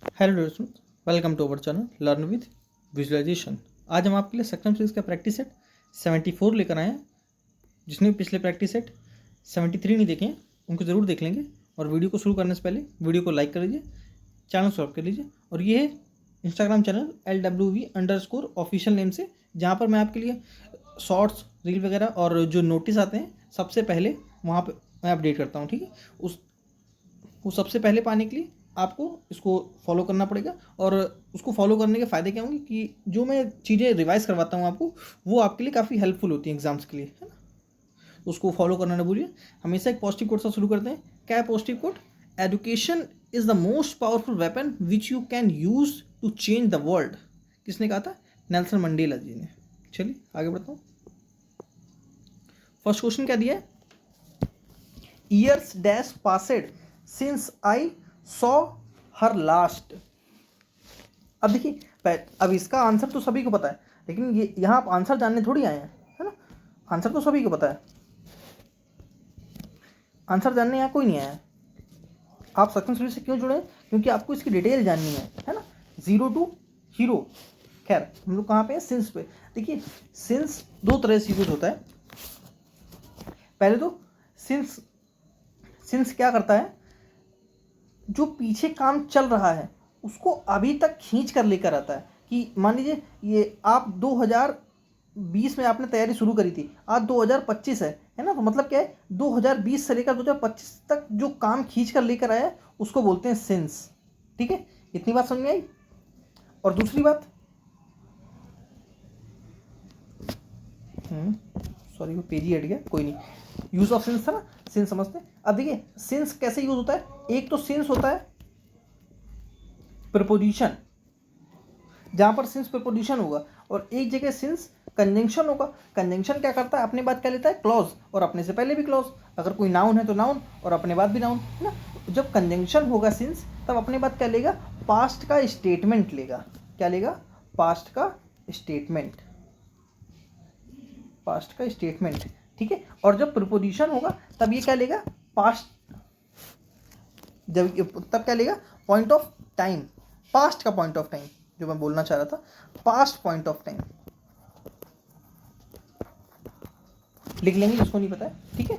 Hello दोस्तों, welcome to our channel learn with visualization. आज हम आपके लिए सेक्शन सीरीज का प्रैक्टिस सेट 74 लेकर आए हैं। जिसने भी पिछले प्रैक्टिस सेट 73 नहीं देखे हैं उनको ज़रूर देख लेंगे। और वीडियो को शुरू करने से पहले वीडियो को लाइक कर लीजिए, चैनल सब्सक्राइब कर लीजिए। और ये है इंस्टाग्राम चैनल LWV_ऑफिशियल नेम से, जहाँ पर मैं आपके लिए शॉर्ट्स, रील वगैरह और जो नोटिस आते हैं सबसे पहले वहाँ पर मैं अपडेट करता हूँ। ठीक है, वो सबसे पहले पाने के लिए आपको इसको फॉलो करना पड़ेगा। और उसको फॉलो करने के फ़ायदे क्या होंगे कि जो मैं चीज़ें रिवाइज़ करवाता हूँ आपको, वो आपके लिए काफ़ी हेल्पफुल होती हैं एग्जाम्स के लिए, है ना। तो उसको फॉलो करना ना भूलिए। हमेशा एक पॉजिटिव कोट से शुरू करते हैं। क्या है positive quote? Education is the most powerful weapon which you can use to change the world. किसने कहा था? नेल्सन मंडेला जी ने। चलिए आगे बढ़ता हूँ। फर्स्ट क्वेश्चन क्या दिया है? Years dash passed since I saw her last. अब देखिए, अब इसका आंसर तो सभी को पता है, लेकिन ये यहाँ आप आंसर जानने थोड़ी आए हैं, है ना। आंसर तो सभी को पता है, आंसर जानने यहाँ कोई नहीं आया है। आप सक्सेस स्टोरी से क्यों जुड़े? क्योंकि आपको इसकी डिटेल जाननी है ना। Zero to hero. खैर, हम लोग कहाँ पे हैं? सिंस पे। देखिए, सिंस दो तरह से यूज होता है। पहले तो सिंस सिंस क्या करता है? जो पीछे काम चल रहा है उसको अभी तक खींच कर लेकर आता है। कि मान लीजिए ये आप 2020 में आपने तैयारी शुरू करी थी, आज 2025 है ना। तो मतलब क्या है, 2020 से लेकर 2025 तक जो काम खींच कर लेकर आया है उसको बोलते हैं सिंस। ठीक है, इतनी बात समझ में आई। और दूसरी बात, सॉरी वो पेज ही हट गया, कोई नहीं। यूज ऑफ सिंस था ना, सिंस समझते हैं। अब देखिए सिंस कैसे यूज होता है। एक तो सिंस होता है प्रपोजिशन, जहां पर सिंस प्रपोजिशन होगा, और एक जगह सिंस कंजंक्शन होगा। कंजंक्शन क्या करता है? अपने बाद क्या लेता है? क्लॉज, और अपने से पहले भी क्लॉज। अगर कोई नाउन है तो नाउन, और अपने बाद भी नाउन, है ना। जब कंजंक्शन होगा सिंस, तब अपने बाद क्या लेगा? पास्ट का स्टेटमेंट लेगा। क्या लेगा? पास्ट का स्टेटमेंट। पास्ट का स्टेटमेंट, ठीक है। और जब प्रीपोजिशन होगा तब ये क्या लेगा? पास्ट। तब क्या लेगा? पॉइंट ऑफ टाइम, पास्ट का पॉइंट ऑफ टाइम, जो मैं बोलना चाह रहा था, पास्ट पॉइंट ऑफ टाइम लिख लेंगे जिसको नहीं पता है। ठीक है,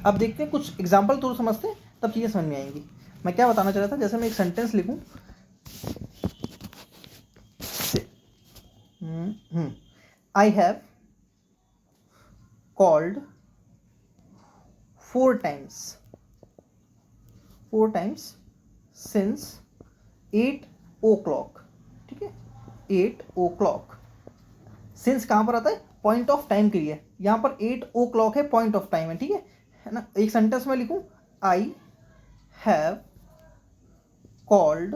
अब देखते हैं कुछ एग्जाम्पल तो समझते हैं, तब चीज़ें समझ में आएंगी। मैं क्या बताना चाह रहा था, जैसे मैं एक सेंटेंस लिखूं, I have called 4 times since 8 o'clock। ठीक है, 8 o'clock। सिंस कहाँ पर आता है? पॉइंट ऑफ टाइम के लिए। यहाँ पर 8 o'clock है, पॉइंट ऑफ टाइम है ना। एक सेंटेंस में लिखूं, आई हैव कॉल्ड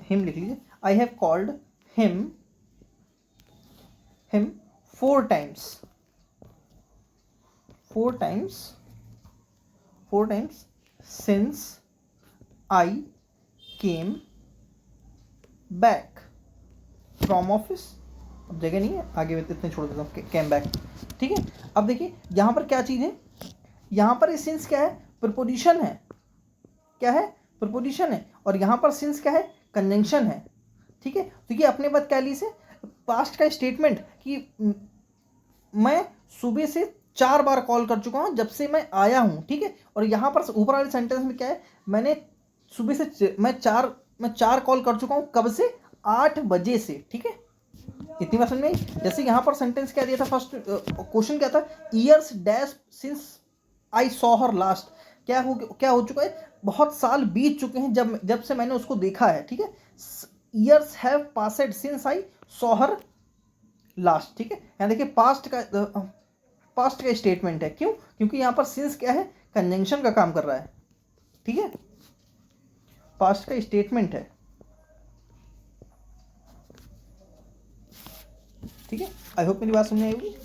हिम, लिख लीजिए, I have called him 4 times 4 times 4 times since I came back from office। अब जगह नहीं है, आगे इतने छोड़ देता हूँ, कैम बैक। ठीक है, अब देखिए यहाँ पर क्या चीज़ है? यहाँ पर सिंस क्या है? प्रपोजिशन है। क्या है? प्रपोजिशन है। और यहाँ पर सिंस क्या है? कंजंक्शन है। ठीक है, तो ये अपने बाद क्या ली से? पास्ट का स्टेटमेंट, कि मैं सुबह से 4 बार कॉल कर चुका हूँ जब से मैं आया हूँ। ठीक है, और यहाँ पर ऊपर वाले सेंटेंस में क्या है? मैंने सुबह से मैं चार कॉल कर चुका हूँ, कब से? 8 बजे से। ठीक है, इतनी बात समझ में आई। जैसे यहाँ पर सेंटेंस क्या दिया था? फर्स्ट क्वेश्चन क्या था? Years dash since I saw her last. क्या हो चुका है? बहुत साल बीत चुके हैं जब से मैंने उसको देखा है। ठीक है, years have passed since I saw her last. ठीक है, यहाँ देखिए पास्ट का स्टेटमेंट है। क्यों? क्योंकि यहाँ पर सिंस क्या है? कंजंक्शन का काम कर रहा है। ठीक है, पास्ट का स्टेटमेंट है। ठीक है, आई होप मेरी बात समझ आई होगी।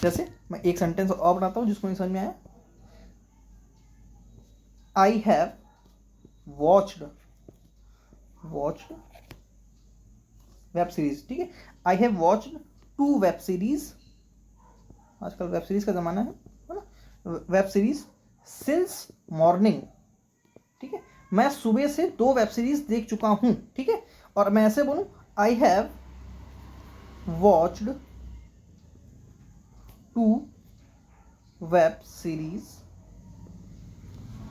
जैसे मैं एक सेंटेंस और बनाता हूँ जिसको नहीं समझ में आया। I have watched web series. ठीक है, I have watched 2 web series. आजकल वेब सीरीज का ज़माना है ना। वेब सीरीज सिंस मॉर्निंग, ठीक है, मैं सुबह से 2 वेब सीरीज देख चुका हूं, ठीक है, और मैं ऐसे बोलूं I have watched 2 web series,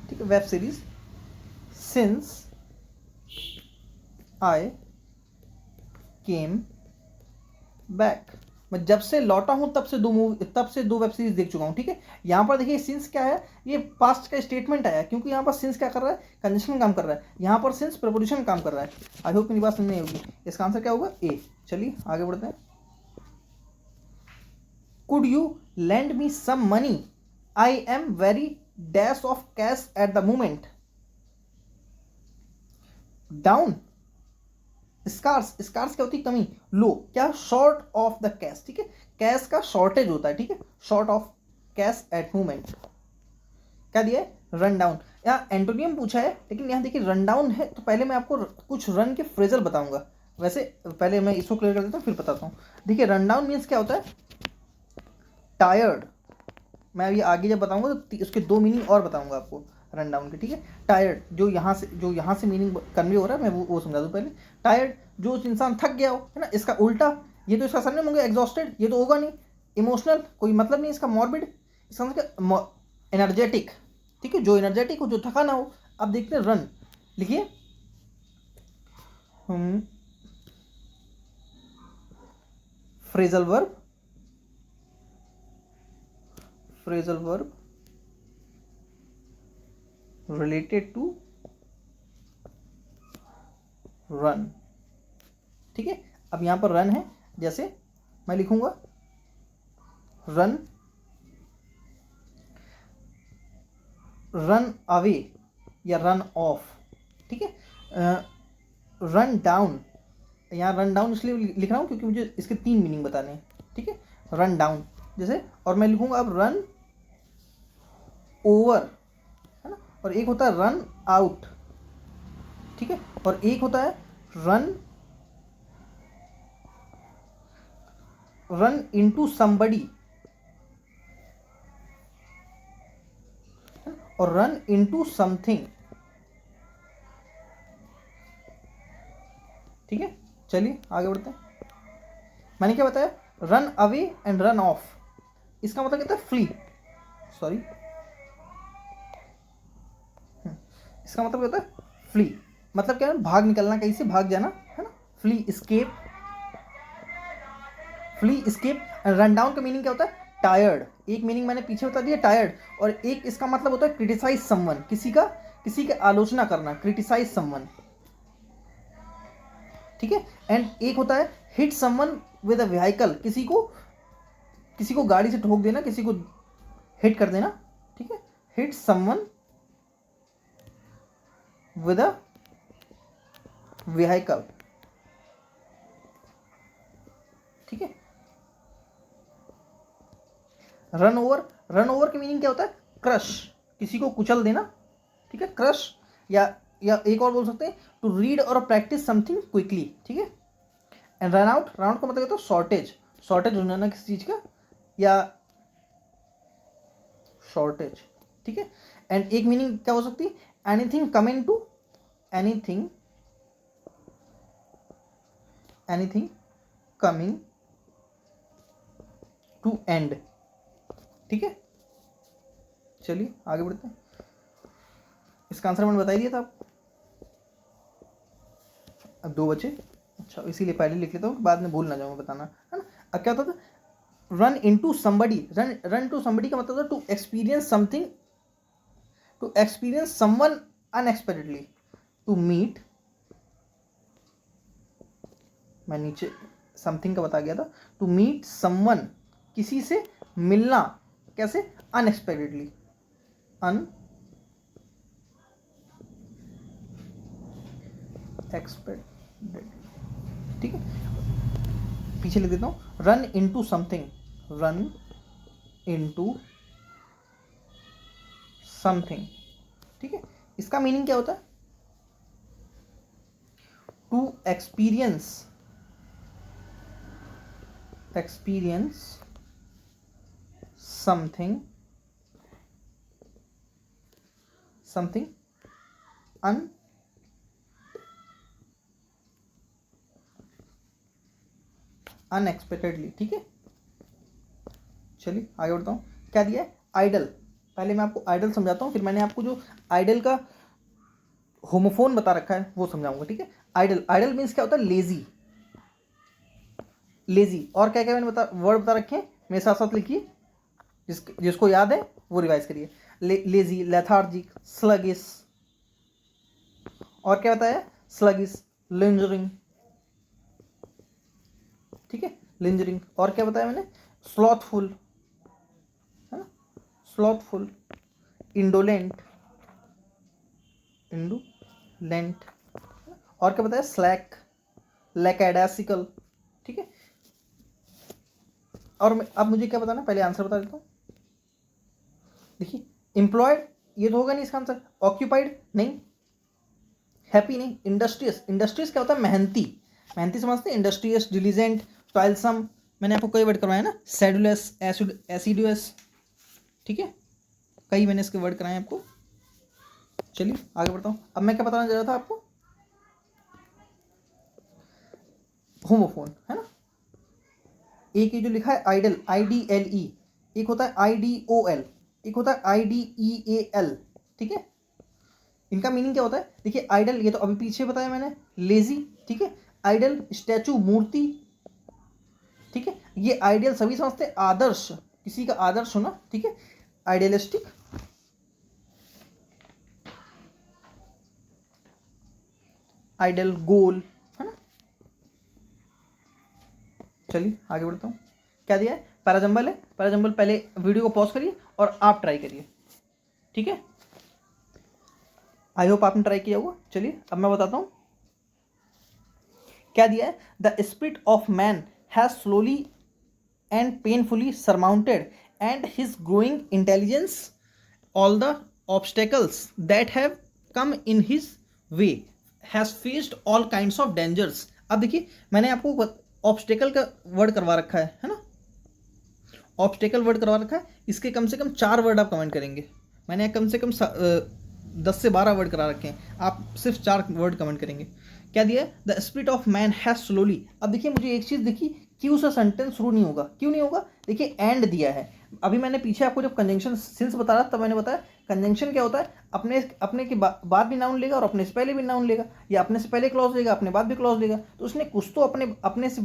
ठीक है, web series since I came back, मैं जब से लौटा हूं तब से 2 वेब सीरीज देख चुका हूं, ठीक है। यहां पर देखिए सिंस क्या है, ये पास्ट का स्टेटमेंट आया क्योंकि यहां पर सिंस क्या कर रहा है, कंजंक्शन काम कर रहा है, यहां पर सिंस प्रपोजिशन काम कर रहा है। आई होप मेरी बात समझ में होगी। इसका आंसर क्या होगा, ए। चलिए आगे बढ़ते हैं। Could you lend me some money? I am very dash of cash at the moment. Down, scars, scars क्या होती है, कमी, लो, क्या, शॉर्ट ऑफ द कैश, ठीक है, कैश का शॉर्टेज होता है, ठीक है, short of cash at moment. क्या दिया है, रन डाउन। यहाँ एंटोनियम पूछा है, लेकिन यहाँ देखिए रन डाउन है, तो पहले मैं आपको कुछ रन के फ्रेजल बताऊंगा। वैसे पहले मैं इसको क्लियर कर देता हूँ फिर बताता हूँ। देखिए रन डाउन मीन्स क्या होता है, टायर्ड। मैं अभी आगे जब बताऊंगा तो उसके 2 मीनिंग और बताऊंगा आपको रन डाउन के, ठीक है। टायर्ड जो यहाँ से मीनिंग कन्वे हो रहा है, मैं वो समझा दूँ पहले। टायर्ड जो इंसान थक गया हो, है ना, इसका उल्टा, ये तो इसका सरने होंगे एग्जॉस्टेड, ये तो होगा नहीं। इमोशनल कोई मतलब नहीं इसका, मॉर्बिड, इसका मतलब एनर्जेटिक, ठीक है, जो एनर्जेटिक हो, जो थका ना हो। अब देखते हैं रन, लिखिए phrasal verb, phrasal verb related to run, ठीक है। अब यहां पर रन है, जैसे मैं लिखूंगा रन, रन अवे या रन ऑफ, ठीक है। रन डाउन, यहाँ रन डाउन इसलिए लिख रहा हूँ क्योंकि मुझे इसके 3 मीनिंग बताने हैं, ठीक है, रन डाउन जैसे। और मैं लिखूंगा अब रन ओवर, है ना, और एक होता है रन आउट, ठीक है, और एक होता है रन इनटू समबडी, और रन इनटू समथिंग, ठीक है। चलिए आगे बढ़ते हैं। मैंने क्या बताया, run away and run of, इसका मतलब क्या था, फ्ली, सॉरी, इसका मतलब क्या होता है, फ्ली, मतलब क्या है, भाग निकलना, कहीं से भाग जाना, है ना, flee, escape, flee, escape. Run down का मीनिंग क्या होता है, टायर्ड, एक मीनिंग मैंने पीछे बता दिया, टायर्ड, और एक इसका मतलब होता है क्रिटिसाइज समवन, किसी की आलोचना करना, क्रिटिसाइज समवन, ठीक है। एंड एक होता है hit someone with a vehicle, किसी को गाड़ी से ठोक देना, किसी को हिट कर देना, ठीक है, hit someone with a vehicle, ठीक है। रन ओवर, रन ओवर की मीनिंग क्या होता है, क्रश, किसी को कुचल देना, ठीक है, क्रश, या एक और बोल सकते हैं टू रीड और प्रैक्टिस समथिंग क्विकली, ठीक है। And run out, run out का मतलब होता है शॉर्टेज, शॉर्टेज हो जाना किसी चीज का, या शॉर्टेज, ठीक है। एंड एक मीनिंग क्या हो सकती है, anything coming to, anything anything coming to end, ठीक है। चलिए आगे बढ़ते हैं। इसका आंसर मैंने बता दिया था आपको, अब 2 बचे, अच्छा इसीलिए पहले लिख लेता हूँ बाद में भूल ना जाऊँ बताना, है ना। अब क्या होता था, run into somebody, run to somebody का मतलब था to experience something, to experience someone unexpectedly, to meet, मैं नीचे समथिंग का बता गया था, टू मीट समवन, किसी से मिलना, कैसे, अनएक्सपेक्टेडली, अनएक्सपेक्टेड, ठीक है। पीछे लिख देता हूँ, run into something, run into something, ठीक है। इसका मीनिंग क्या होता है, to experience something something unexpectedly. ठीक है, चलिए आगे बढ़ता हूँ। क्या दिया है? आइडल। पहले मैं आपको आइडल समझाता हूँ, फिर मैंने आपको जो आइडल का होमोफोन बता रखा है वो समझाऊंगा। ठीक है, आइडल, आइडल मीन्स क्या होता है? Lazy, lazy. और क्या क्या मैंने वर्ड बता रखे हैं, मेरे साथ साथ लिखिए, जिसको याद है वो रिवाइज करिए। लेजी, लेथार्जिक, स्लगिस, और क्या बताया? स्लगिस, लिंजरिंग। ठीक है, लिंजरिंग। और क्या बताया मैंने? स्लॉथफुल, है ना, स्लॉथफुल, इंडोलेंट, इंडोलेंट। और क्या बताया? स्लैक, लैकेडासिकल। ठीक है, और अब मुझे क्या बताना, पहले आंसर बता देता हूँ। देखिए, एम्प्लॉयड ये तो होगा नहीं इसका आंसर, ऑक्यूपाइड नहीं, हैप्पी नहीं, इंडस्ट्रियस, इंडस्ट्रियस क्या होता है? मेहनती, मेहनती समझते हैं, इंडस्ट्रियस, डिलीजेंट, टॉयलसम, मैंने आपको कई वर्ड करवाए ना, सेडुलस, एसिडुअस। ठीक है, कई मैंने इसके वर्ड कराए आपको। चलिए आगे बढ़ता हूँ। अब मैं क्या बताना चाह रहा था आपको? होमोफोन, है ना। एक ये जो लिखा है आइडल, IDLE, एक होता है IDOL, एक होता है IDEAL। ठीक है, इनका मीनिंग क्या होता है? देखिए, आइडल ये तो अभी पीछे बताया मैंने, लेजी। ठीक है, आइडल स्टैचू, मूर्ति। ठीक है, ये आइडियल सभी समझते हैं, आदर्श, किसी का आदर्श होना। ठीक है, आइडियलिस्टिक, आइडल, गोल, है ना। चलिए आगे बढ़ता हूँ। क्या दिया है? पैराजम्बल है। पैराजम्बल, पहले वीडियो को पॉज करिए और आप ट्राई करिए। ठीक है, आई होप आपने ट्राई किया होगा। चलिए अब मैं बताता हूँ क्या दिया है। The spirit of man has slowly and painfully surmounted and his growing intelligence all the obstacles that have come in his way has faced all kinds of dangers। अब देखिए, मैंने आपको ऑब्स्टेकल का वर्ड करवा रखा है ना, ऑब्स्टेकल वर्ड करवा रखा है, इसके कम से कम 4 वर्ड आप कमेंट करेंगे। मैंने कम से कम 10 से 12 वर्ड करा रखे हैं, आप सिर्फ 4 वर्ड कमेंट करेंगे। क्या दिया है? The spirit of man has slowly. अब देखिए, मुझे एक चीज़ दिखी, क्यों से सेंटेंस शुरू नहीं होगा, क्यों नहीं होगा? देखिए, एंड दिया है। अभी मैंने पीछे आपको जब कंजंक्शन सिंस बता रहा तब मैंने बताया कंजंक्शन क्या होता है, अपने अपने के बाद भी नाउन लेगा और अपने से पहले भी नाउन लेगा, या अपने से पहले क्लॉज लेगा, अपने बाद भी क्लॉज लेगा। तो उसने कुछ तो अपने से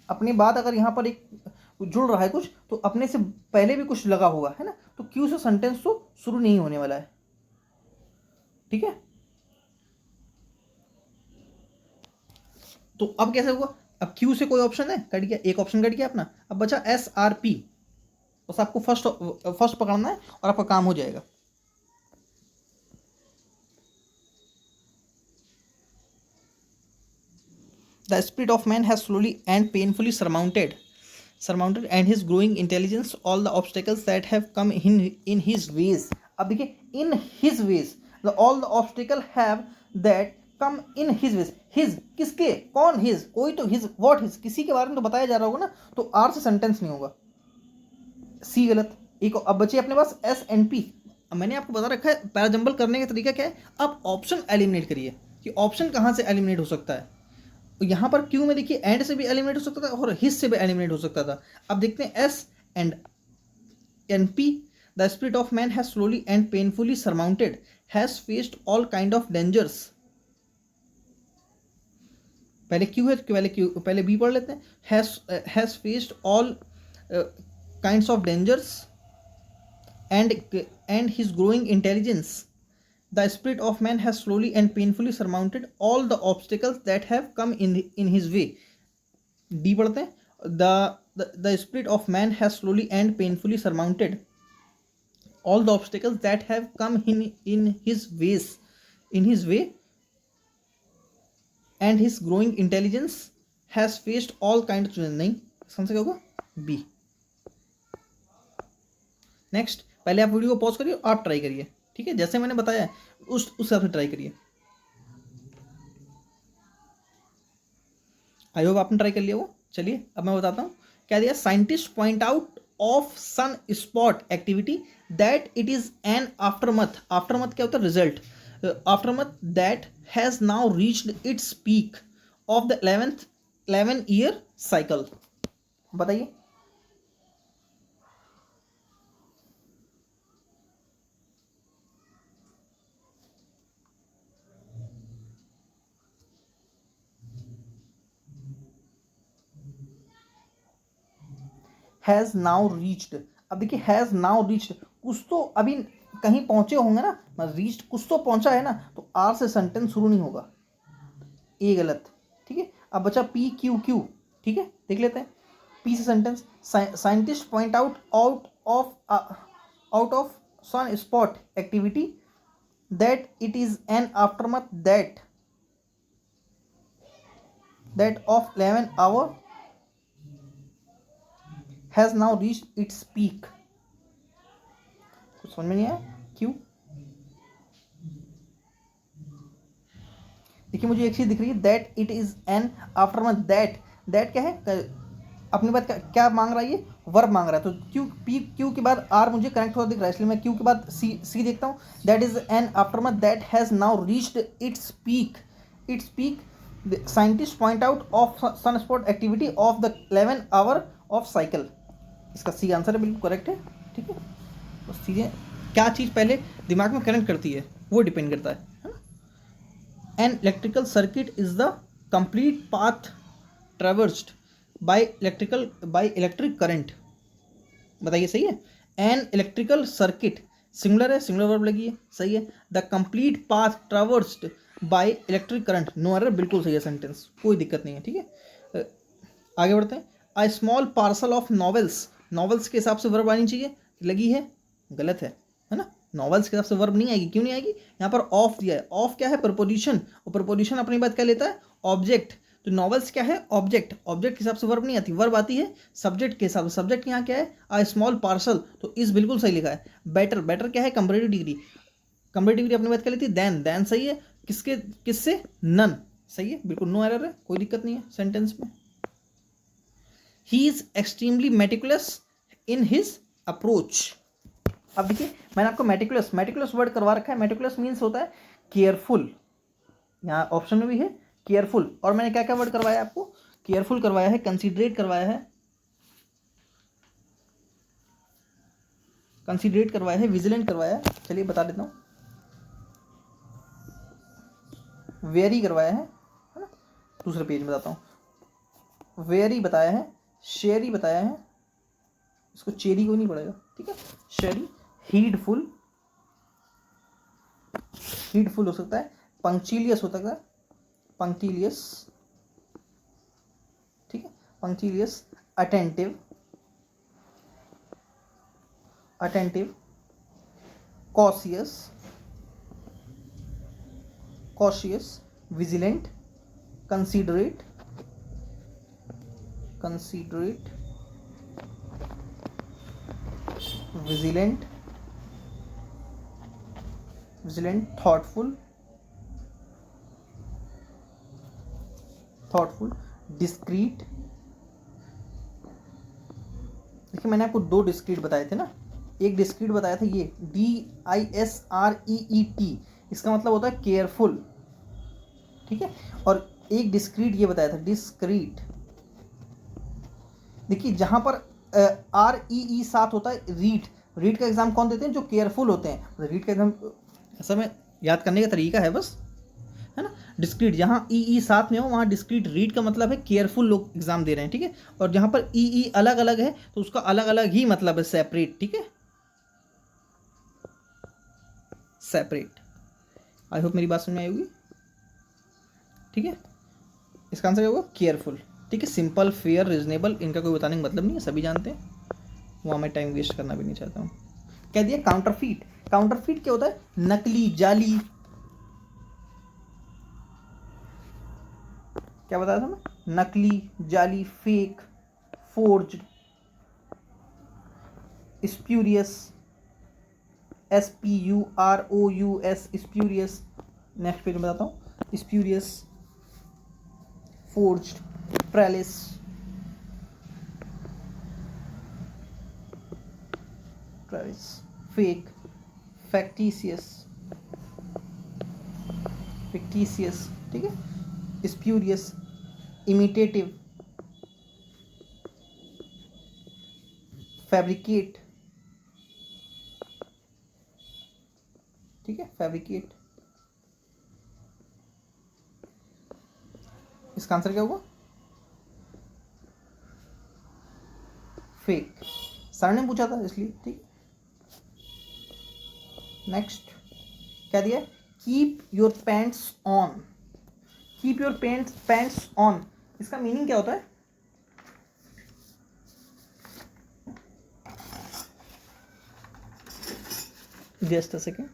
अपने बाद, अगर यहाँ पर एक जुड़ रहा है कुछ, तो अपने से पहले भी कुछ लगा होगा, है ना। तो क्यू से सेंटेंस तो शुरू नहीं होने वाला है। ठीक है, तो अब कैसे हुआ? अब क्यू से कोई ऑप्शन है, कट गया, एक ऑप्शन कट गया अपना। अब बचा SRP, बस आपको फर्स्ट पकड़ना है और आपका काम हो जाएगा। The spirit of man has slowly and painfully surmounted and his growing intelligence all the obstacles that have come in his ways। अब देखिए, in his ways, all the obstacle have that come in his ways। his किसके, कौन? his, कोई तो his, what his, किसी के बारे में तो बताया जा रहा होगा ना, तो R से सेंटेंस नहीं होगा, C गलत। एक अब बचे अपने पास SNP। मैंने आपको बता रखा है पैराजंबल करने का तरीका क्या है, आप ऑप्शन एलिमिनेट करिए कि ऑप्शन कहाँ से एलिमिनेट हो सकता है। यहाँ पर क्यू में देखिए, एंड से भी एलिमिनेट हो सकता था और हिस से भी एलिमिनेट हो सकता था। अब देखते हैं S and NP। The spirit of man has slowly and painfully surmounted has faced all kind of dangers. पहले क्यू है, पहले बी पढ़ लेते हैं। Has faced all kinds of dangers and his growing intelligence. The spirit of man has slowly and painfully surmounted all the obstacles that have come in his way। D पढ़ते हैं। The spirit of man has slowly and painfully surmounted all the obstacles that have come in his way and his growing intelligence has faced all kinds of। नहीं, इसका क्या होगा? B। Next, पहले आप video को pause करिए, आप try करिए। ठीक है, जैसे मैंने बताया उस हिसाब से ट्राई करिए। आई होप आपने ट्राई कर लिया वो। चलिए अब मैं बताता हूँ क्या दिया। Scientist point out of sun spot activity that it is an aftermath, aftermath क्या होता है, result, aftermath that has now reached its peak of the 11 year cycle. बताइए। हैज़ नाउ रीच्ड, अब देखिए हैज़ नाउ रीच्ड, कुछ तो अभी कहीं पहुंचे होंगे ना, रीच्ड कुछ तो पहुंचा है ना, तो आर से सेंटेंस शुरू नहीं होगा, ए गलत। ठीक है, अब बचा पी क्यू क्यू। ठीक है, देख लेते हैं पी से sentence, scientist point out of sun spot activity that it is an aftermath that of 11 hour has now reached its peak. कुछ समझ में नहीं आया क्यों? देखिए मुझे एक चीज दिख रही है, that it is an aftermath, that क्या है, अपनी बात क्या मांग रहा है, ये वर्ब मांग रहा है, तो क्यू के बाद आर मुझे कनेक्ट होता दिख रहा है, इसलिए मैं क्यू के बाद सी देखता हूँ। That is an aftermath that has now reached its peak scientist point out of sun spot activity of the 11 hour of cycle. इसका सी आंसर है, बिल्कुल करेक्ट है। ठीक है, बस चीज़ें क्या चीज़ पहले दिमाग में कनेक्ट करती है वो डिपेंड करता है ना। An electrical circuit is the complete path traversed by electric current. बताइए सही है। एन इलेक्ट्रिकल सर्किट सिंगुलर है, सिंगुलर वर्ब लगी है, सही है। The complete path traversed by electric current, no error, बिल्कुल सही है सेंटेंस, कोई दिक्कत नहीं है। ठीक है, आगे बढ़ते हैं। A small parcel of novels, novels के हिसाब से वर्ब आनी चाहिए, लगी है, गलत है ना। नॉवेल्स के हिसाब से वर्ब नहीं आएगी, क्यों नहीं आएगी, यहाँ पर ऑफ दिया है। ऑफ क्या है, प्रपोजिशन, और प्रपोजिशन अपनी बात क्या लेता है, ऑब्जेक्ट। तो नॉवेल्स क्या है, ऑब्जेक्ट, ऑब्जेक्ट के हिसाब से वर्ब नहीं आती, वर्ब आती है सब्जेक्ट के हिसाब से। सब्जेक्ट यहाँ क्या है, अ स्मॉल पार्सल, तो इस बिल्कुल सही लिखा है। बेटर, बेटर क्या है, कंपैरेटिव डिग्री, कंपैरेटिव डिग्री अपनी बात क्या लेती है, देन सही है, किससे, नन, सही है, बिल्कुल नो एरर है, कोई दिक्कत नहीं है सेंटेंस में। He is extremely meticulous in his approach. अब देखिए मैंने आपको मेटिकुलस वर्ड करवा रखा है। मेटिकुलस मीन्स होता है केयरफुल, यहाँ ऑप्शन में भी है केयरफुल। और मैंने क्या क्या वर्ड करवाया आपको, केयरफुल करवाया है, कंसीडरेट करवाया है, विजिलेंट करवाया है, चलिए बता देता हूँ, वेरी करवाया है ना, दूसरे पेज में बताता हूँ। वेरी बताया है, शेरी बताया है, इसको चेरी को नहीं पड़ेगा, ठीक है, शेरी। हीडफुल हो सकता है, पंक्चुलियस हो सकता है, पंक्टिलियस, ठीक है, punctilious. Attentive, cautious, vigilant, considerate, vigilant, thoughtful, discreet. देखिए मैंने आपको दो डिस्क्रीट बताए थे ना, एक डिस्क्रीट बताया था ये DISREET, इसका मतलब होता है केयरफुल, ठीक है, और एक डिस्क्रीट ये बताया था डिस्क्रीट। देखिए जहां पर REE साथ होता है रीड का एग्जाम कौन देते हैं, जो केयरफुल होते हैं। रीड का एग्जाम ऐसा में याद करने का तरीका है बस, है ना। डिस्क्रीट जहाँ ई साथ में हो वहाँ डिस्क्रीट, रीड का मतलब है केयरफुल लोग एग्जाम दे रहे हैं, ठीक है। और जहाँ पर ई अलग अलग है तो उसका अलग अलग ही मतलब है, सेपरेट, ठीक है, सेपरेट। आई होप मेरी बात समझ में आई होगी, ठीक है। इसका आंसर क्या होगा, केयरफुल, ठीक है। सिंपल, फेयर, रीजनेबल, इनका कोई बताने का मतलब नहीं है, सभी जानते हैं, वहाँ मैं टाइम वेस्ट करना भी नहीं चाहता हूँ। कह दिया काउंटरफीट, काउंटरफीट क्या होता है, नकली, जाली, क्या बताया था मैं, नकली, जाली, fake, forged, spurious, SPUROUS, spurious. Next page में बताता हूँ, स्प्यूरियस, फोर्ज्ड, प्रेलिस, प्राइस, फेक, फैक्टिशियस, फिक्टिशियस, ठीक है, स्प्यूरियस, इमिटेटिव, फैब्रिकेट, ठीक है, फैब्रिकेट। इसका आंसर क्या होगा? फेक। सर ने पूछा था इसलिए, ठीक। नेक्स्ट क्या दिया है? Keep your pants on, keep your pants on, इसका मीनिंग क्या होता है? जस्ट अ सेकेंड,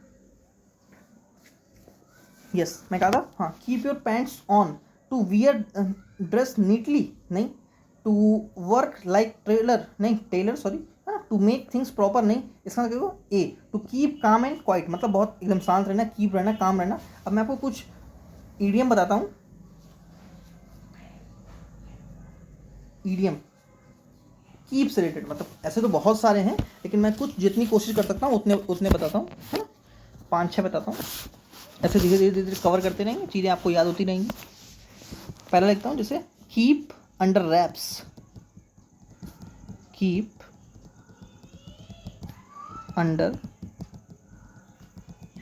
यस मैं कहा था, हाँ, keep your pants on, to wear dress neatly, नहीं, टू वर्क लाइक टेलर, नहीं टेलर सॉरी, है ना, टू मेक थिंग्स प्रॉपर, नहीं, इसका मतलब क्या? A, to keep calm and quiet, मतलब बहुत एकदम शांत रहना, कीप रहना, काम रहना। अब मैं आपको कुछ ईडियम बताता हूँ। ईडियम कीप से रिलेटेड, मतलब ऐसे तो बहुत सारे हैं, लेकिन मैं कुछ जितनी कोशिश कर सकता हूँ उतने बताता हूँ, है ना, 5-6 बताता हूँ। ऐसे धीरे धीरे धीरे कवर करते रहेंगे, चीज़ें आपको याद होती रहेंगी। पहला लिखता हूँ, जैसे keep under raps, keep under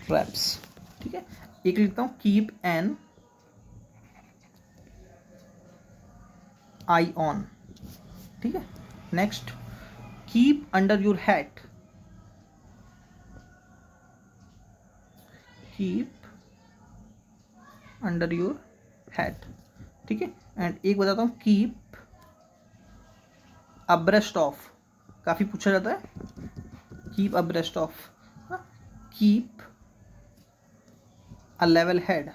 raps, ठीक है। एक लिखता हूँ, कीप एन आई ऑन, ठीक है। Next, keep under your hat, keep under your hat, ठीक है। एंड एक बताता हूँ, कीप अब्रेस्ट ऑफ, काफ़ी पूछा जाता है, keep abreast of, keep a level head,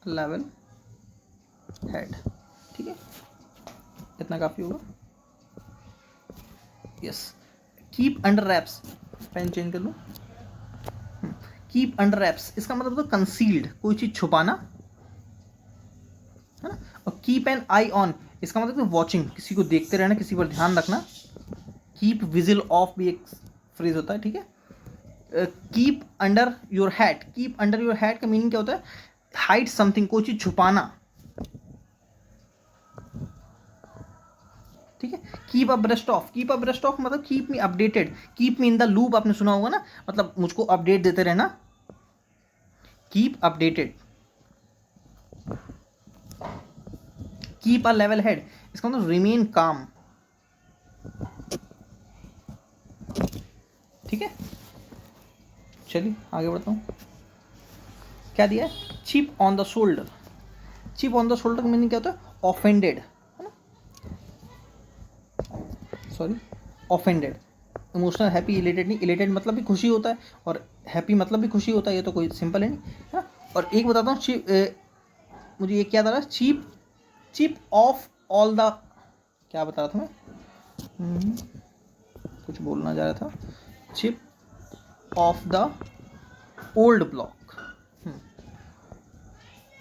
level head, ठीक है, इतना काफ़ी होगा। Yes, keep under wraps, pen change कर लूँ, कीप अंडर रैप्स, इसका मतलब तो कंसील्ड, कोई चीज़ छुपाना, है ना। और कीप एन आई ऑन, इसका मतलब वॉचिंग, किसी को देखते रहना, किसी पर ध्यान रखना। कीप विजिल ऑफ भी एक फ्रेज होता है, ठीक है। Keep under your hat, keep under your hat का मीनिंग क्या होता है? हाइड समथिंग, कोई चीज छुपाना, ठीक है। Keep abreast of, keep abreast of मतलब keep me updated, keep me in the loop, आपने सुना होगा ना, मतलब मुझको अपडेट देते रहना, keep updated. Keep a level head, इसका मतलब रिमेन काम, ठीक है। चलिए आगे बढ़ता हूँ। क्या दिया है? Chip on the shoulder, chip on the shoulder का मीनिंग क्या होता है? ऑफेंडेड, है ना, sorry, offended. Emotional, happy, elated नहीं, इलेटेड मतलब भी खुशी होता है और हैप्पी मतलब भी खुशी होता है, ये तो कोई सिंपल है नहीं, है। और एक बताता हूँ, चिप, मुझे ये क्या था, cheap, chip off all the, क्या बता रहा था मैं, कुछ बोलना जा रहा था, chip off the old block,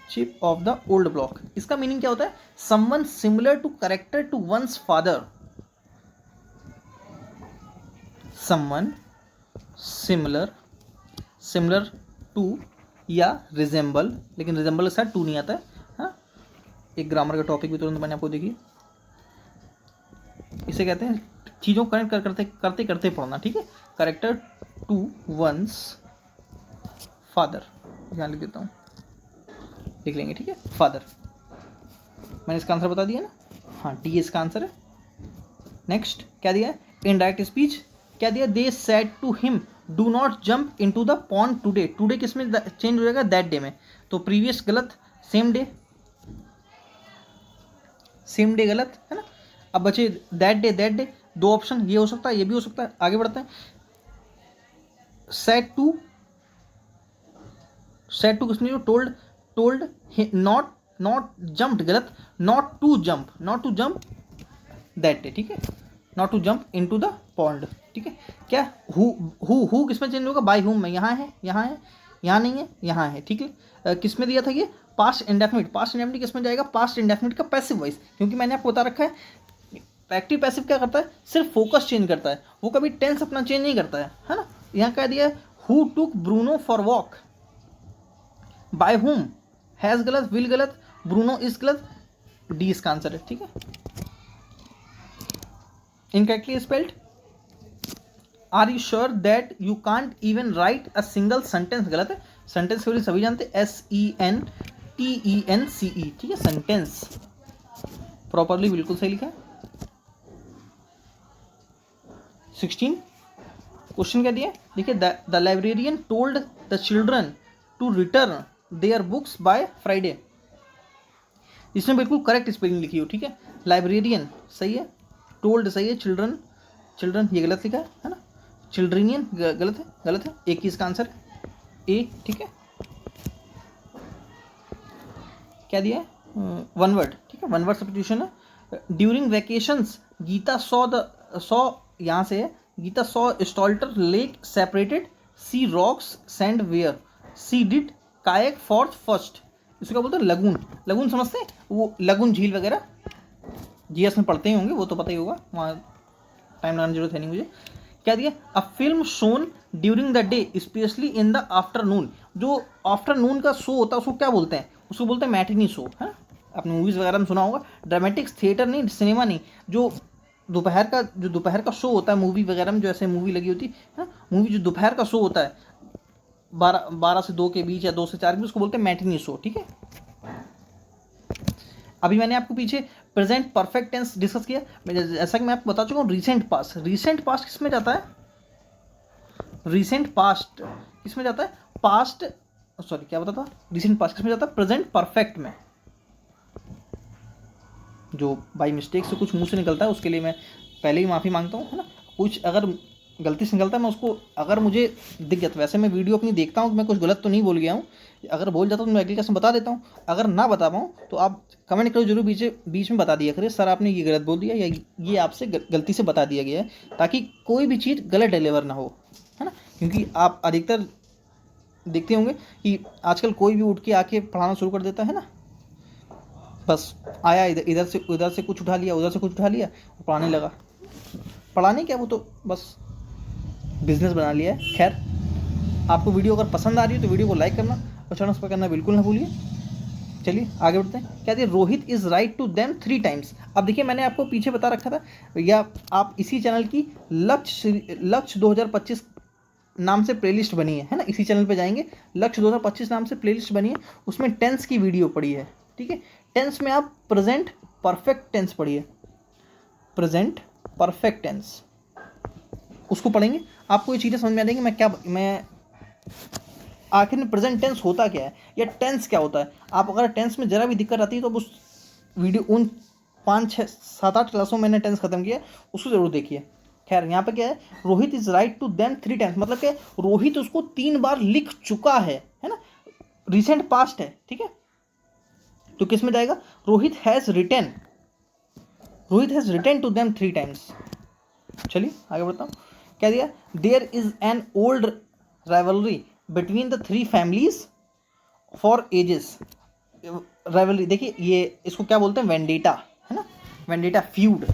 chip off the old block, इसका मीनिंग क्या होता है? Someone similar to character to one's father, someone similar, similar to या रिजेंबल, लेकिन रिजेंबल के साथ टू नहीं आता है, हाँ। एक ग्रामर का टॉपिक भी तुरंत मैंने आपको देखी, इसे कहते हैं चीज़ों को कनेक्ट करते करते करते पढ़ना, ठीक है। कैरेक्टर टू वंस फादर, ध्यान लिख देता हूँ, लिख लेंगे, ठीक है, फादर। मैंने इसका आंसर बता दिया ना, हाँ, डी इसका आंसर है। नेक्स्ट क्या दिया है? इनडायरेक्ट स्पीच, क्या दिया? They said to him do not jump into the pond today, today किस में चेंज हो जाएगा? दैट डे में, तो प्रीवियस गलत, सेम डे, सेम डे गलत, है ना। अब बचे दैट डे, दैट डे, दो ऑप्शन, ये हो सकता है, ये भी हो सकता है। आगे बढ़ते हैं, सेड टू, सेड टू किसने? Told, told not, not jumped गलत, not to jump, not to jump that day, ठीक है, not to jump into the pond, ठीक है। क्या? हु किसमें चेंज होगा? बाय हुम में, यहाँ है, यहाँ है, यहाँ नहीं है, यहाँ है, ठीक है। किसमें दिया था ये? पास्ट इंडेफिनिट, पास्ट इंडेफिनिट किसमें जाएगा? पास्ट इंडेफिनिट का पैसिव वॉइस, क्योंकि मैंने आपको बता रखा है एक्टिव पैसिव क्या करता है, सिर्फ फोकस चेंज करता है, वो कभी टेंस अपना चेंज नहीं करता है ना। यहाँ कह दिया who took Bruno for walk, by whom, has गलत, विल गलत, ब्रूनो इज गलत, डी इसका आंसर है। ठीक है, incorrectly spelled. Are you sure that you can't even write a single sentence, गलत है। सेंटेंस के लिए सभी जानते हैं, SENTENCE। ठीक है, सेंटेंस प्रॉपरली बिल्कुल सही लिखा है। 16 क्वेश्चन क्या दिया, देखिए the librarian told the children to return their books by Friday. इसमें बिल्कुल करेक्ट स्पेलिंग लिखी हो। ठीक है, लाइब्रेरियन सही है, टोल्ड सही है, चिल्ड्रन ये गलत लिखा है ना, चिल्ड्रेनियन गलत है, एक ही इसका आंसर है, ए। ठीक है, क्या दिया है, वन वर्ड। ठीक है, वन वर्ड सब्स्टिट्यूशन है। ड्यूरिंग वैकेशंस गीता सॉ यहाँ से है, Geeta saw stalter lake separated, sea rocks sand where, she did kayak for first. इसको क्या बोलते हैं, लगून समझते हैं, वो लगून झील वगैरह जीएस में पढ़ते ही होंगे, वो तो पता ही होगा, वहाँ टाइम लगाने की जरूरत है नहीं मुझे। क्या दिया, a film shown during the day specially in the afternoon. जो आफ्टरनून का शो होता है उसको क्या बोलते हैं, उसको बोलते हैं मैटिनी शो है। आपने मूवीज़ वगैरह में सुना होगा, ड्रामेटिक्स थिएटर नहीं, सिनेमा नहीं, जो दोपहर का शो होता है मूवी वगैरह में, जो ऐसे मूवी लगी होती है, मूवी जो दोपहर का शो होता है 12 से 2 के बीच या 2 से 4 के बीच, उसको बोलते हैं मैटिनी शो। ठीक है, अभी मैंने आपको पीछे प्रेजेंट परफेक्ट टेंस डिस्कस किया, जैसा कि मैं आपको बता चुका हूँ। रिसेंट पास्ट किस में जाता है, रिसेंट पास्ट किस में जाता है, पास्ट सॉरी क्या बताता, रिसेंट पास्ट किस में जाता है, प्रेजेंट परफेक्ट में। जो बाई मिस्टेक से कुछ मुंह से निकलता है उसके लिए मैं पहले ही माफ़ी मांगता हूँ, है ना। कुछ अगर गलती से निकलता है मैं उसको, अगर मुझे दिख जाता, वैसे मैं वीडियो अपनी देखता हूँ कि मैं कुछ गलत तो नहीं बोल गया हूँ, अगर बोल जाता हूँ तो मैं अगली क्लास में बता देता हूँ। अगर ना बता पाऊँ तो आप कमेंट करो जरूर, बीच में बता दिया करिए, सर आपने ये गलत बोल दिया या ये आपसे गलती से बता दिया गया है, ताकि कोई भी चीज़ गलत डिलीवर ना हो, है ना। क्योंकि आप अधिकतर देखते होंगे कि आजकल कोई भी उठ के आके पढ़ाना शुरू कर देता है ना, बस आया इधर से कुछ उठा लिया, उधर से कुछ उठा लिया, पढ़ाने लगा। पढ़ाने क्या, वो तो बस बिजनेस बना लिया है। खैर, आपको वीडियो अगर पसंद आ रही है तो वीडियो को लाइक करना और चैनल सब्सक्राइब करना बिल्कुल ना भूलिए। चलिए आगे बढ़ते हैं। क्या दिया, Rohit is write to them 3 times. अब देखिए मैंने आपको पीछे बता रखा था, या आप इसी चैनल की लक्ष्य 2025 नाम से प्लेलिस्ट बनी है ना, इसी चैनल पे जाएंगे, लक्ष्य 2025 नाम से प्लेलिस्ट बनी है, उसमें टेंस की वीडियो पड़ी है। ठीक है, टेंस में आप प्रेजेंट परफेक्ट टेंस पढ़िए, प्रेजेंट परफेक्ट टेंस उसको पढ़ेंगे, आपको ये चीज़ें समझ में आ जाएंगी। मैं आखिर में प्रेजेंट टेंस होता क्या है या टेंस क्या होता है। आप अगर टेंस में ज़रा भी दिक्कत आती है तो उस वीडियो उन 5, 6, 7, 8 क्लासों में मैंने टेंस खत्म किया, उसको ज़रूर देखिए। खैर, यहाँ पे क्या है, Rohit is write to them 3 times, मतलब क्या, रोहित उसको 3 बार लिख चुका है ना, रिसेंट पास्ट है। ठीक है, तो किस में जाएगा, Rohit has written to them 3 times. चलिए आगे बढ़ता हूँ। क्या दिया, there is an old rivalry between the 3 families for ages. Rivalry देखिए, ये इसको क्या बोलते हैं, वेंडेटा, है ना, वेंडेटा फ्यूड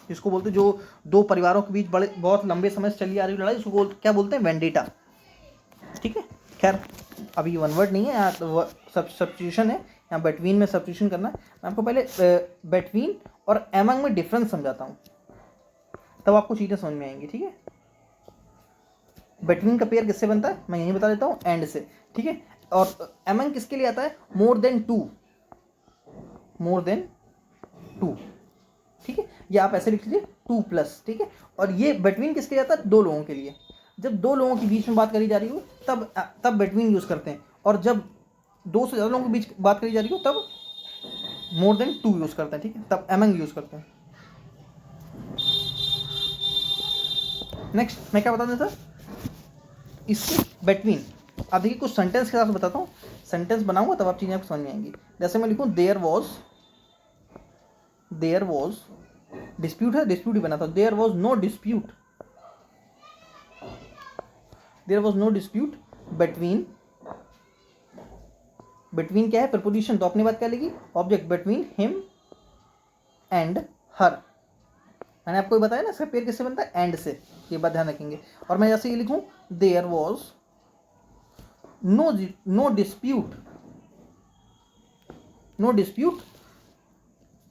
इसको बोलते हैं, जो 2 परिवारों के बीच बहुत लंबे समय से चली आ रही लड़ाई, उसको क्या बोलते हैं, वेंडेटा। ठीक है, खैर अभी वन वर्ड नहीं है, यहाँ सब्स्टिट्यूशन है, यहाँ बिटवीन में सब्स्टिट्यूशन करना है। मैं आपको पहले बिटवीन और एमंग में डिफरेंस समझाता हूँ, तब आपको चीज़ें समझ में आएंगी। ठीक है, बिटवीन का पेयर किससे बनता है, मैं यही बता देता हूँ, एंड से। ठीक है, और एमंग किसके लिए आता है, मोर देन टू। ठीक है, ये आप ऐसे लिख लीजिए 2+। ठीक है, और ये बिटवीन किसके लिए आता है, 2 लोगों के लिए। जब 2 लोगों के बीच में बात करी जा रही हो तब बिटवीन यूज़ करते हैं, और जब 2 से ज़्यादा लोगों के बीच बात करी जा रही हो तब मोर देन 2 यूज़ करते हैं। ठीक है, तब एमंग यूज़ करते हैं। नेक्स्ट मैं क्या बता देता, इससे बिटवीन, अब देखिए कुछ सेंटेंस के साथ बताता हूँ, सेंटेंस बनाऊंगा तब आप चीज़ें आपको समझ में आएंगी। जैसे मैं लिखूँ, देयर वॉज डिस्प्यूट है, डिस्प्यूट ही बना था, there was no dispute between क्या है, प्रपोजिशन, तो अपनी बात क्या लेगी, object, between him and her. मैंने आपको ये बताया ना इसका पेयर किससे बनता है, एंड से, ये बात ध्यान रखेंगे। और मैं जैसे ये लिखूं, there was no dispute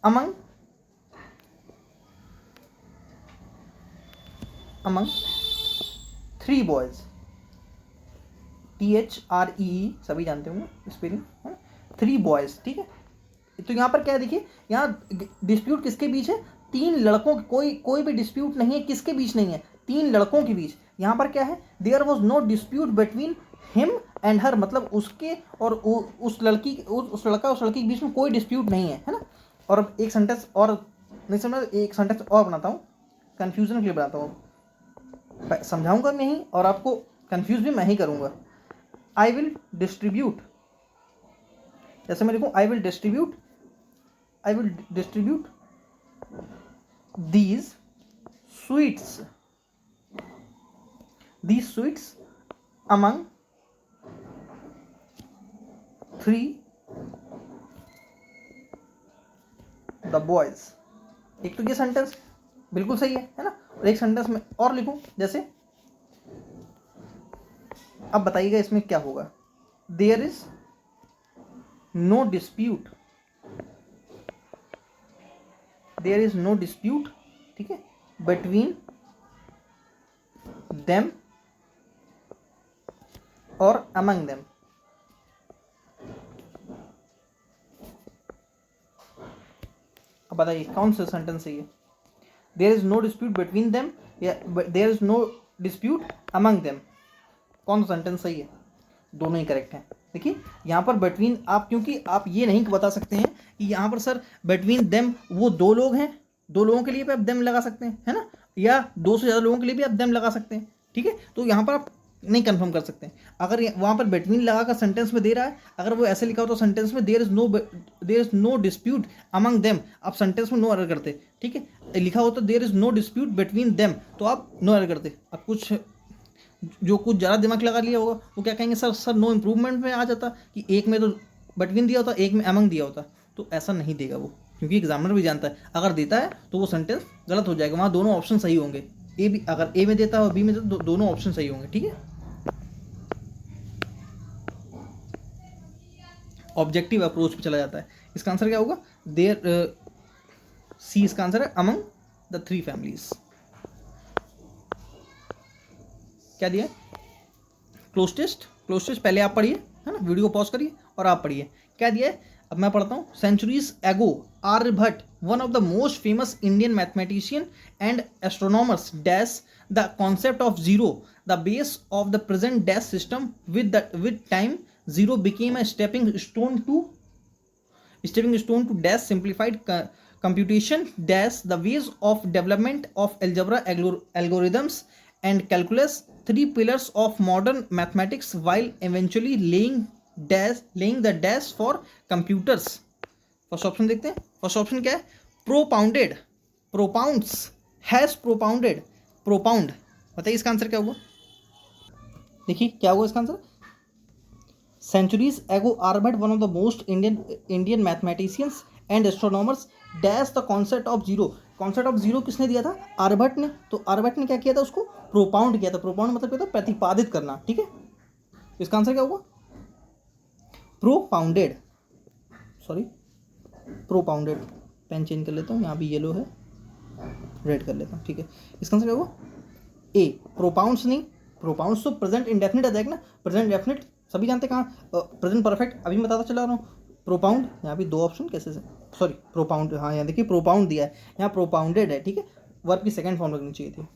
among three boys, THREE सभी जानते होंगे स्पेलिंग, थ्री बॉयज, ठीक है। तो यहाँ पर क्या है देखिए, यहाँ डिस्प्यूट किसके बीच है, तीन लड़कों, कोई भी डिस्प्यूट नहीं है, किसके बीच नहीं है, तीन लड़कों के बीच। यहाँ पर क्या है, there was no dispute between him and her, मतलब उसके और उस लड़का उस लड़की के बीच में कोई डिस्प्यूट नहीं है ना। और अब एक सेंटेंस और नहीं समझ, एक सेंटेंस और बनाता हूँ, कन्फ्यूजन के लिए बनाता हूँ, समझाऊंगा मैं ही और आपको कन्फ्यूज भी मैं ही करूँगा। आई विल डिस्ट्रीब्यूट, जैसे मैं लिखूँ, I will distribute these sweets among three the boys। एक तो ये सेंटेंस बिल्कुल सही है ना। और एक सेंटेंस में और लिखूं, जैसे अब बताइएगा इसमें क्या होगा, देयर इज नो डिस्प्यूट, ठीक है, बिटवीन देम और अमंग देम। अब बताइए कौन सा सेंटेंस है ये, there is no dispute between them या there is no dispute among them, कौन सा सेंटेंस सही है, दोनों ही करेक्ट हैं। देखिए यहाँ पर बिटवीन, आप क्योंकि आप ये नहीं बता सकते हैं कि यहाँ पर सर बिटवीन देम वो दो लोग हैं, दो लोगों के लिए भी आप देम लगा सकते हैं, है ना, या दो से ज़्यादा लोगों के लिए भी आप देम लगा सकते हैं, ठीक है। तो यहाँ पर आप नहीं कंफर्म कर सकते। अगर वहाँ पर बिटवीन लगा कर सेंटेंस में दे रहा है, अगर वो ऐसे लिखा हो तो सेंटेंस में there is no dispute among them, आप सेंटेंस में नो एरर करते, ठीक है। लिखा हो तो there is no dispute between them, तो आप नो एरर करते। अब कुछ जो कुछ ज़्यादा दिमाग लगा लिया होगा वो क्या कहेंगे, सर नो इम्प्रूवमेंट में आ जाता कि एक में तो बिटवीन दिया होता, एक में अमंग दिया होता। तो ऐसा नहीं देगा वो, क्योंकि एग्जामिनर भी जानता है अगर देता है तो वो सेंटेंस गलत हो जाएगा, वहाँ दोनों ऑप्शन सही होंगे। ए भी अगर ए में देता है और बी में देता है, दोनों ऑप्शन सही होंगे, ठीक है। ऑब्जेक्टिव अप्रोच पे चला जाता है। इसका आंसर क्या होगा, देयर सी इसका आंसर है, अमंग द थ्री फैमिलीज। क्या दिया, क्लोज टेस्ट पहले आप पढ़िए, है ना, वीडियो को पॉज करिए और आप पढ़िए क्या दिया है। अब मैं पढ़ता हूँ, centuries ago Aryabhata, one of the most famous Indian mathematician and astronomers, dash the concept of zero, the base of the present dash system, with time zero became a stepping stone to dash simplified computation dash the ways of development of algebra algorithms and calculus, three pillars of modern mathematics, while eventually laying the dash for computers। First option देखते हैं। First option क्या है, प्रोपाउंड। बताइए इसका answer क्या होगा, देखिए क्या होगा इसका answer, centuries ago Aryabhata, one of the most Indian mathematicians and astronomers, dash the concept of zero. Concept of zero किसने दिया था, आर्यभट्ट ने। तो आर्यभट्ट ने क्या किया था, उसको प्रोपाउंड किया था। प्रोपाउंड मतलब क्या था, प्रतिपादित करना, ठीक है। इसका आंसर क्या होगा, प्रोपाउंडेड। पेन चेंज कर लेता हूँ, यहाँ भी येलो है, रेड कर लेता हूँ, ठीक है। इसका आंसर क्या होगा, ए, प्रोपाउंड्स नहीं, प्रोपाउंड्स तो प्रेजेंट इंडेफिनिट आ जाएगा ना, प्रेजेंट डेफिनिट सभी जानते हैं, कहाँ प्रेजेंट परफेक्ट अभी बताता चला रहा हूँ। प्रोपाउंड, यहाँ भी दो ऑप्शन कैसे से, सॉरी प्रोपाउंड, हाँ यहाँ देखिए प्रोपाउंड दिया है, यहाँ प्रोपाउंडेड है, ठीक है। वर्ब की सेकंड फॉर्म लगनी चाहिए थी।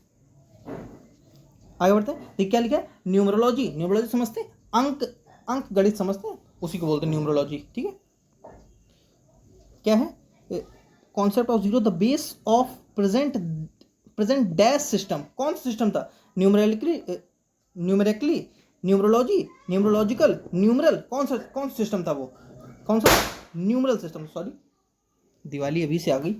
आगे बढ़ते हैं, देखिए क्या लिखा है, न्यूमरोलॉजी समझते हैं, अंक गणित समझते हैं, उसी को बोलते हैं न्यूमरोलॉजी, ठीक है। क्या है, concept of zero, the base of present dash system. कौन सा सिस्टम था, न्यूमरोलॉजिकल, न्यूमरल, कौन सा सिस्टम था वो, कौन सा, न्यूमरल सिस्टम, सॉरी दिवाली अभी से आ गई,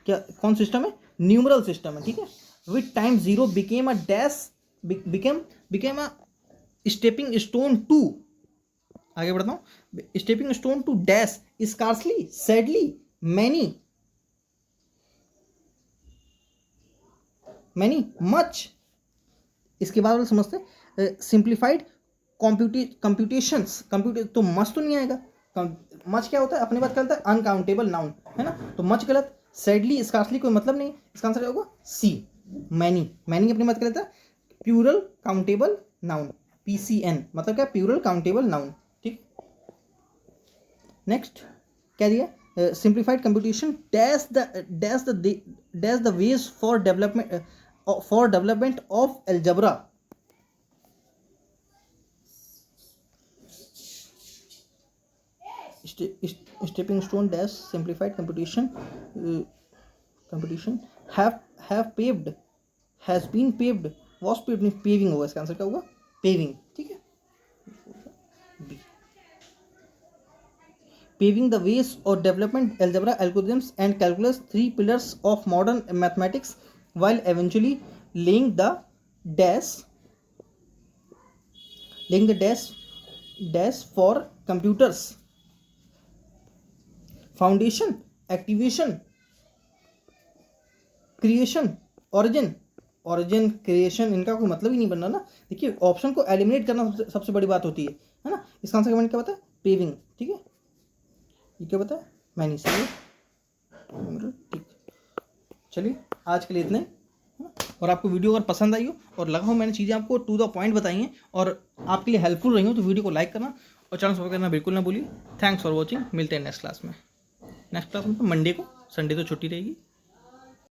क्या कौन सिस्टम है, न्यूमरल सिस्टम है, ठीक है। With time zero became a dash, became a stepping stone to, आगे बढ़ता हूँ, stepping stone to dash, scarcely, sadly, many, many, much. इसके बाद वाला समझते सिंप्लीफाइड कंप्यूटेशंस, तो मच तो नहीं आएगा। मच क्या होता है, अपने बात करता है अनकाउंटेबल नाउन, है ना, तो मच गलत। सैडली स्कार्सली कोई मतलब नहीं, इसका आंसर क्या होगा सी, मैनी। मैनी अपनी बात करता है प्यूरल काउंटेबल नाउन, PCN मतलब क्या, प्यूरल काउंटेबल नाउन, ठीक। नेक्स्ट क्या दिया, simplified computation dash the ways for development of algebra. Stepping stone dash simplified computation have paved, has been paved, was paved नहीं, paving होगा, इसका आंसर क्या होगा paving, ठीक है। B, paving the ways or development algebra algorithms and calculus, 3 pillars of modern mathematics, while eventually laying the dash for computers, foundation, activation, creation, origin creation, इनका कोई मतलब ही नहीं बनना ना। देखिए ऑप्शन को एलिमिनेट करना सबसे बड़ी बात होती है ना। इसका आंसर कमेंट क्या बता है, पेविंग, ठीक है। ये क्या बता है, मैनी, सही, ठीक। चलिए आज के लिए इतने, और आपको वीडियो अगर पसंद आई हो और लगा हो मैंने चीज़ें आपको टू द पॉइंट बताई हैं और आपके लिए हेल्पफुल रही हो, तो वीडियो को लाइक करना और चैनल सब्सक्राइब करना बिल्कुल ना भूलिए। थैंक्स फॉर वॉचिंग, मिलते हैं नेक्स्ट क्लास में। नेक्स्ट क्लास में तो मंडे को, संडे तो छुट्टी रहेगी।